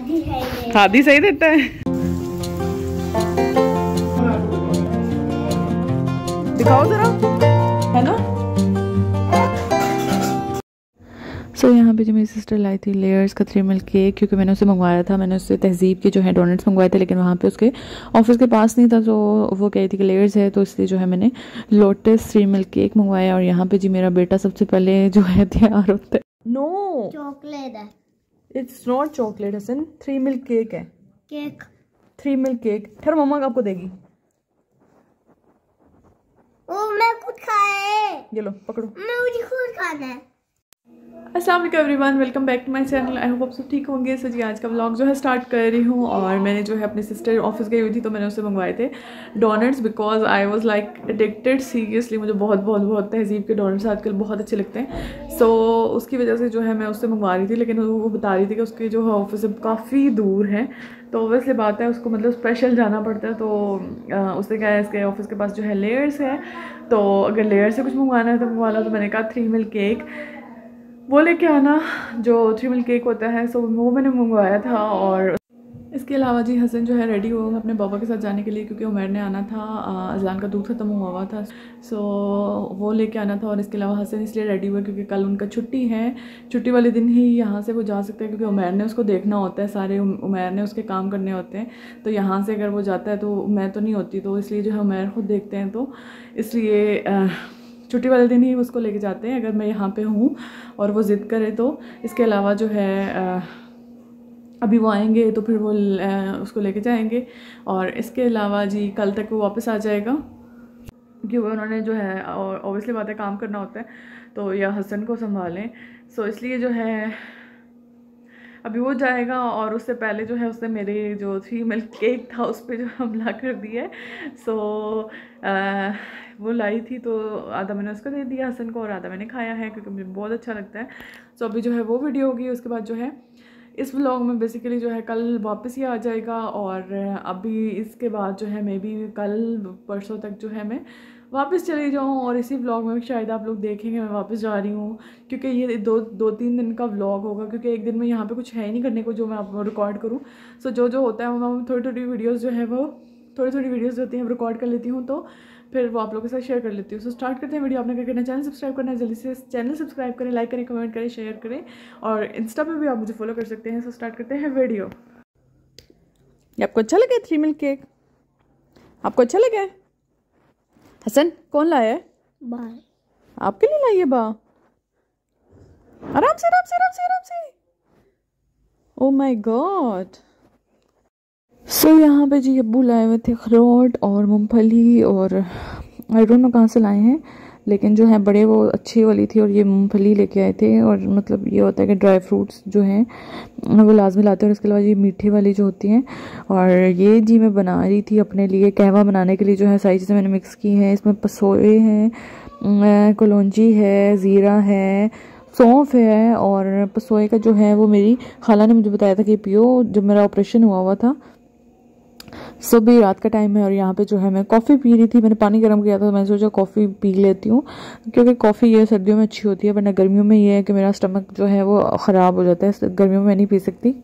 हादी सही देता है। दिखाओ जरा, है ना। सो यहाँ पे जो मेरी सिस्टर लाई थी लेयर्स का 3 मिल्क केक, क्योंकि मैंने उसे मंगवाया था, मैंने उससे तहजीब के जो है डोनट्स मंगवाए थे, लेकिन वहाँ पे उसके ऑफिस के पास नहीं था, तो वो कही थी कि लेयर्स है, तो इसलिए जो है मैंने लोटस 3 मिल्क केक मंगवाया। और यहाँ पे जी मेरा बेटा सबसे पहले जो है तैयार होता है। नो चॉकलेट है, it's not chocolate Hasan, 3 milk cake है। केक 3 मिल्क केक खैर मम्मा आपको देगी। वो मैं खुद खाए, ये लो पकड़ो, मैं मुझे खुद खाना है। अस्सलाम वालेकुम everyone, welcome back to my channel. I hope आप सब ठीक होंगे। सो जी आज का व्लॉग जो है स्टार्ट कर रही हूँ। और मैंने जो है अपनी सिस्टर ऑफिस गई हुई थी, तो मैंने उससे मंगवाए थे donuts, because I was like addicted. Seriously मुझे बहुत बहुत बहुत तहजीब के डोनट्स आजकल बहुत अच्छे लगते हैं। सो उसकी वजह से जो है मैं उससे मंगवा रही थी, लेकिन वो बता रही थी कि उसकी जो है ऑफिस से काफ़ी दूर है, तो ऑब्वियसली बात है उसको मतलब स्पेशल जाना पड़ता है। तो उसने कहा है इसके ऑफिस के पास जो है लेयर्स है, तो अगर लेयर से कुछ मंगवाना है तो मंगवा लो। तो मैंने कहा 3 मिल्क केक वो लेके आना, जो 3 मिल्क केक होता है। सो वो मैंने मंगवाया था। और इसके अलावा जी हसन जो है रेडी हुआ अपने पापा के साथ जाने के लिए, क्योंकि उमर ने आना था, अज़ान का दूध ख़त्म हुआ था, सो वो लेके आना था। और इसके अलावा हसन इसलिए रेडी हुआ क्योंकि कल उनका छुट्टी है, छुट्टी वाले दिन ही यहाँ से वो जा सकते हैं, क्योंकि उमर ने उसको देखना होता है, सारे उमर ने उसके काम करने होते हैं। तो यहाँ से अगर वो जाता है तो मैं तो नहीं होती, तो इसलिए जो है उमर खुद देखते हैं, तो इसलिए छुट्टी वाले दिन ही उसको लेके जाते हैं अगर मैं यहाँ पे हूँ और वो ज़िद करे तो। इसके अलावा जो है अभी वो आएंगे तो फिर वो उसको लेके जाएंगे। और इसके अलावा जी कल तक वो वापस आ जाएगा, क्योंकि उन्होंने जो है और ऑब्वियसली बात है काम करना होता है, तो या हसन को संभालें। सो इसलिए जो है अभी वो जाएगा। और उससे पहले जो है उसने मेरे जो 3 मिल्क केक था उस पर जो हमला कर दिया है। सो वो लाई थी तो आधा मैंने उसको दे दिया हसन को और आधा मैंने खाया है, क्योंकि मुझे बहुत अच्छा लगता है। सो अभी जो है वो वीडियो होगी, उसके बाद जो है इस व्लॉग में बेसिकली जो है कल वापस ही आ जाएगा। और अभी इसके बाद जो है मे बी कल परसों तक जो है मैं वापस चली जाऊँ, और इसी व्लॉग में शायद आप लोग देखेंगे मैं वापस जा रही हूँ, क्योंकि ये दो तीन दिन का व्लॉग होगा, क्योंकि एक दिन में यहाँ पे कुछ है ही नहीं करने को जो मैं आपको रिकॉर्ड करूँ। सो जो होता है वो मैं थोड़ी थोड़ी वीडियोज़ जो है वो थोड़ी वीडियोज़ होती हैं रिकॉर्ड कर लेती हूँ, तो फिर वो आप लोगों के साथ शेयर कर लेती हूँ। सो स्टार्ट करते हैं वीडियो। आपने क्या करना है, चैनल सब्सक्राइब करना है, जल्दी से चैनल सब्सक्राइब करें, लाइक करें, कमेंट करें, शेयर करें, और इंस्टा पे भी आप मुझे फॉलो कर सकते हैं। सो स्टार्ट करते हैं वीडियो। आपको अच्छा लगा 3 मिल्क केक? आपको अच्छा लगा? हसन कौन लाया है? बाय आपके लिए लाई है बा? आराम से आराम से आराम से आराम से। Oh my God. सो यहाँ पे जी अब्बू लाए हुए थे अखरोट और मूंगफली, और आई डोंट नो कहाँ से लाए हैं, लेकिन जो है बड़े वो अच्छी वाली थी, और ये मूंगफली लेके आए थे। और मतलब ये होता है कि ड्राई फ्रूट्स जो हैं वो लाजमी लाते हैं। और इसके अलावा ये मीठी वाली जो होती हैं, और ये जी मैं बना रही थी अपने लिए कहवा बनाने के लिए, जो है सारी चीज़ें मैंने मिक्स की हैं। इसमें पसोए हैं, कलौंजी है, ज़ीरा है, सौंफ है, और पसोए का जो है वो मेरी खाला ने मुझे बताया था कि पियो जब मेरा ऑपरेशन हुआ था। सुबह रात का टाइम है, और यहाँ पे जो है मैं कॉफ़ी पी रही थी, मैंने पानी गर्म किया था, तो मैंने सोचा कॉफ़ी पी लेती हूँ, क्योंकि कॉफ़ी ये सर्दियों में अच्छी होती है, वरना गर्मियों में ये है कि मेरा स्टमक जो है वो ख़राब हो जाता है, गर्मियों में नहीं पी सकती।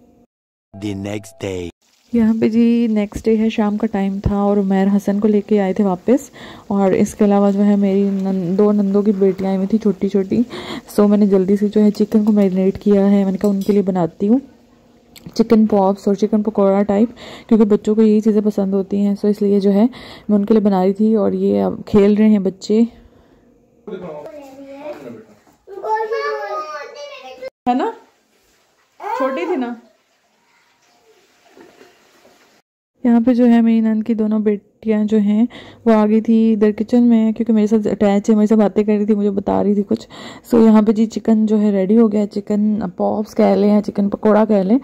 The next day. यहाँ पे जी नेक्स्ट डे है, शाम का टाइम था, और उमर हसन को लेके आए थे वापस। और इसके अलावा जो है मेरी दो नंदों की बेटियाँ आई हुई थी छोटी छोटी। सो मैंने जल्दी से जो है चिकन को मैरिनेट किया है, मैंने कहा उनके लिए बनाती हूँ चिकन पॉप्स और चिकन पकौड़ा टाइप, क्योंकि बच्चों को यही चीज़ें पसंद होती हैं। सो इसलिए जो है मैं उनके लिए बना रही थी। और ये अब खेल रहे हैं बच्चे, है ना, छोटी थी ना। यहाँ पे जो है मेरी नंद की दोनों बेटियाँ जो हैं वो आ गई थी इधर किचन में, क्योंकि मेरे साथ अटैच है, मेरे से बातें कर रही थी, मुझे बता रही थी कुछ। सो यहाँ पे जी चिकन जो है रेडी हो गया, चिकन पॉप्स कह लें या चिकन पकोड़ा कह लें,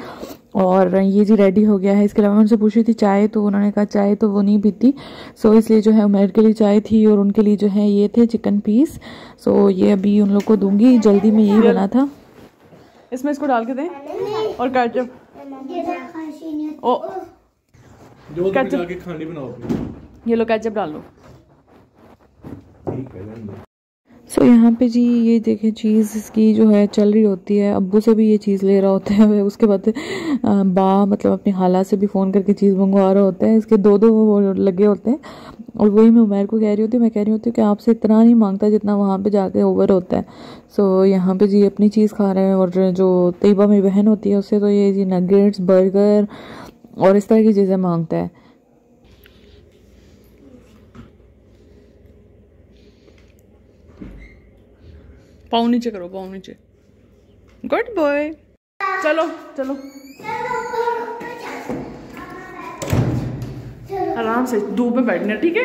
और ये जी रेडी हो गया है। इसके अलावा मैं उनसे पूछ रही थी चाय, तो उन्होंने कहा चाय तो वो नहीं पीती। सो इसलिए जो है उमर के लिए चाय थी, और उनके लिए जो है ये थे चिकन पीस। सो ये अभी उन लोग को दूंगी, जल्दी में यही बना था। इसमें इसको डाल के दें, और केचप ओ केचप खाने बनाओ, ये लो केचप डाल लो। सो यहाँ पे जी ये देखें चीज़ इसकी जो है चल रही होती है, अब्बू से भी ये चीज़ ले रहा होता है, उसके बाद मतलब अपनी खाला से भी फ़ोन करके चीज़ मंगवा रहा होता है। इसके दो वो लगे होते हैं और वही मैं उमैर को कह रही होती हूँ, मैं कह रही होती हूँ कि आपसे इतना नहीं मांगता जितना वहाँ पे जाके ओवर होता है। सो यहाँ पे जी अपनी चीज़ खा रहे हैं और जो तैयबा मेरी बहन होती है उससे तो ये जी नगेट्स, बर्गर और इस तरह की चीज़ें मांगता है। पाँव नीचे करो, पाँव नीचे, गुड बॉय। चलो चलो आराम से धूप में बैठना, ठीक है।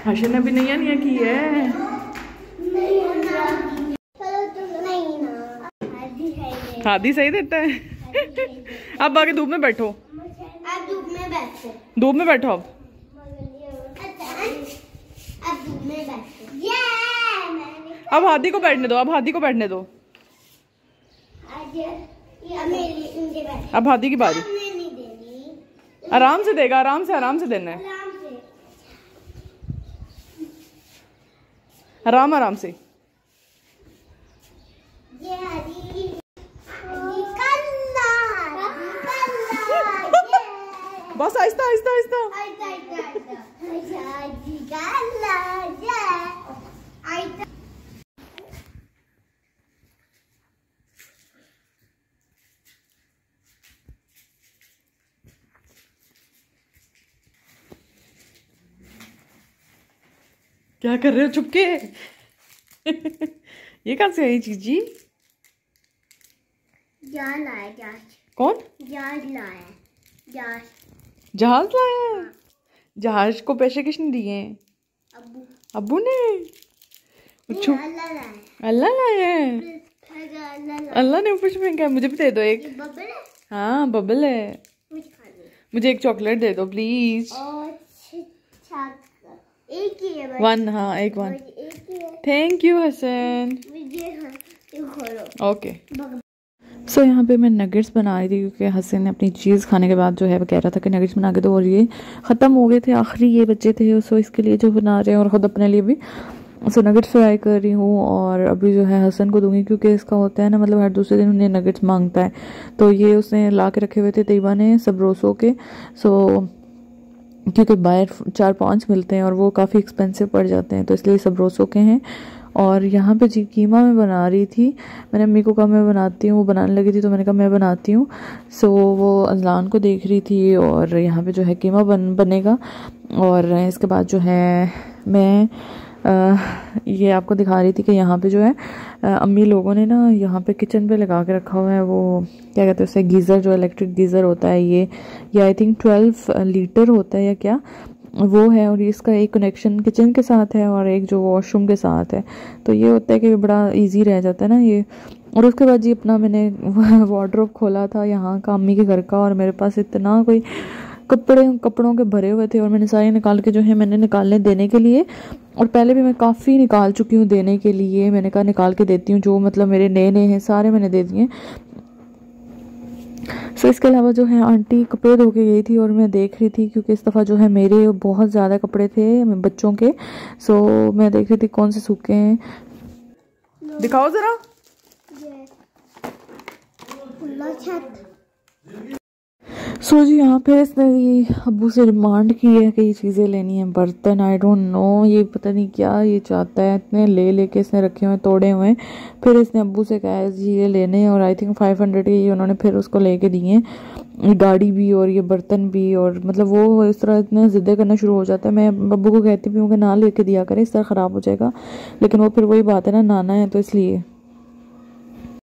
हर्षद ने भी नहीं की है। हादी सही देता है। अब आगे धूप में बैठो, धूप में बैठो अब अब हादी को बैठने दो, अब हादी को बैठने दो, अब हादी की बारी। आराम से देगा, आराम से देना है, आराम से। बस आहिस्ता आहिस्ता। क्या कर रहे हो चुपके? ये कहाँ से आई चीजी? जहाज लाया, जहाज। कौन? जहाज लाया, जहाज। जहाज लाया? जहाज को पैसे किसने दिए? अब्बू। अब्बू ने? अल्लाह लाया। अल्लाह लाया है? अल्लाह ने ऊपर से फेंका है। मुझे भी दे दो एक। बबल है? हाँ बबल है। मुझे एक चॉकलेट दे दो प्लीज। एक ही है वन, हाँ एक one. Thank you Hasan. Okay. So यहाँ पे मैं नगेट्स बना रही थी क्योंकि हसन ने अपनी चीज़ खाने के बाद जो है वो कह रहा था कि नगेट्स बना के दो, और ये ख़त्म हो गए थे, आखिरी ये बच्चे थे। सो इसके लिए जो बना रहे हैं और ख़ुद अपने लिए भी। सो नगेट्स फ्राई कर रही हूँ और अभी जो है हसन को दूंगी क्योंकि इसका होता है ना, मतलब हर दूसरे दिन उन्हें नगेट्स मांगता है। तो ये उसने ला के रखे हुए थे तैयबा ने सबरोसो के। सो क्योंकि बाहर 4-5 मिलते हैं और वो काफ़ी एक्सपेंसिव पड़ जाते हैं, तो इसलिए सबरोसो के हैं। और यहाँ पे जी कीमा मैं बना रही थी, मैंने अम्मी को कहा मैं बनाती हूँ, वो बनाने लगी थी तो मैंने कहा मैं बनाती हूँ। सो वो अजलान को देख रही थी और यहाँ पे जो है कीमा बनेगा। और इसके बाद जो है मैं ये आपको दिखा रही थी कि यहाँ पे जो है अम्मी लोगों ने ना यहाँ पे किचन पे लगा के रखा हुआ है, वो क्या कहते हैं उसे, गीज़र, जो इलेक्ट्रिक गीज़र होता है ये आई थिंक 12 लीटर होता है या क्या वो है। और इसका एक कनेक्शन किचन के साथ है और एक जो वॉशरूम के साथ है। तो ये होता है कि बड़ा इजी रह जाता है ना ये। और उसके बाद जी अपना मैंने वार्डरोब खोला था यहाँ का, अम्मी के घर का, और मेरे पास इतना कोई कपड़ों के भरे हुए थे और मैंने सारे निकाल के जो है मैंने निकालने देने के लिए, और पहले भी मैं काफ़ी निकाल चुकी हूँ देने के लिए। मैंने कहा निकाल के देती हूँ, जो मतलब मेरे नए हैं सारे मैंने दे दिए। सो इसके अलावा जो है आंटी कपड़े धो के गई थी और मैं देख रही थी क्योंकि इस दफ़ा जो है मेरे बहुत ज़्यादा कपड़े थे बच्चों के। सो मैं देख रही थी कौन से सूखे हैं। दिखाओ ज़रा। सो जी यहाँ पे इसने अब्बू से डिमांड की है कि ये चीज़ें लेनी है, बर्तन, आई डोंट नो, ये पता नहीं क्या ये चाहता है। इतने लेके इसने रखे हुए, तोड़े हुए। फिर इसने अब्बू से कहा है जी ये लेने हैं और आई थिंक 500 के ये उन्होंने फिर उसको लेके दिए, ये गाड़ी भी और ये बर्तन भी। और मतलब वो इस तरह इतने ज़िद्दे करना शुरू हो जाता है। मैं अब्बू को कहती भी हूँ कि ना लेके दिया करें, इस तरह ख़राब हो जाएगा, लेकिन वो फिर वही बात है ना, नाना है तो इसलिए।